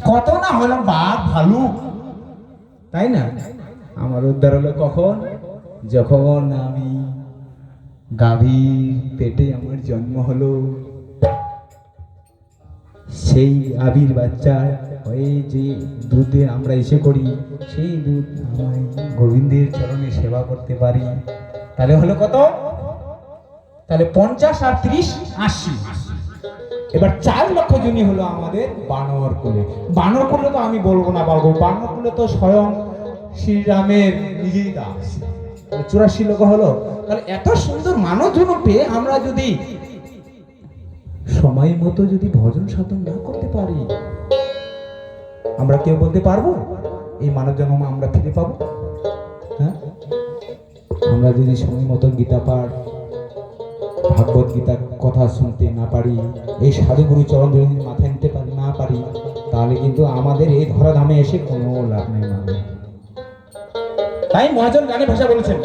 কত না হলাম বাঘ ভালুক, তাই না? আমার উদ্ধার হলো কখন? যখন আমি গাভীর পেটে আমার জন্ম হলো, সেই গাভীর বাচ্চা হয়ে যে দুধে আমরা এসে করি, সেই দুধ আমায় গোবিন্দের চরণে সেবা করতে পারি। তাহলে হলো কত? তাহলে 50 আর 30 80। এবার 4 লক্ষ জনই হলো আমাদের বানর কুলে। বানর কুলে তো আমি বলবো না, বলবো বানর কুলে তো স্বয়ং শ্রীরামের নিজেই দাস। 84 লক্ষ হলো। তাহলে এত সুন্দর মানব জন্ম পেয়ে আমরা যদি সময় মতো যদি ভজন সাধন না করতে পারি, আমরা কেউ বলতে পারবো এই মানব জন্ম আমরা ফিরে পাবো? হ্যাঁ, আমরা যদি সময় মতো গীতা পাঠ, ভাগবত গীতার কথা শুনতে না পারি, এই সাধুগুরু চরণ যদি মাথায় নিতে না পারি, তাহলে কিন্তু আমাদের এই ধরাধামে এসে কোনো লাভ নেই। তাই মহাজন গানে ভাষা বলেছেন।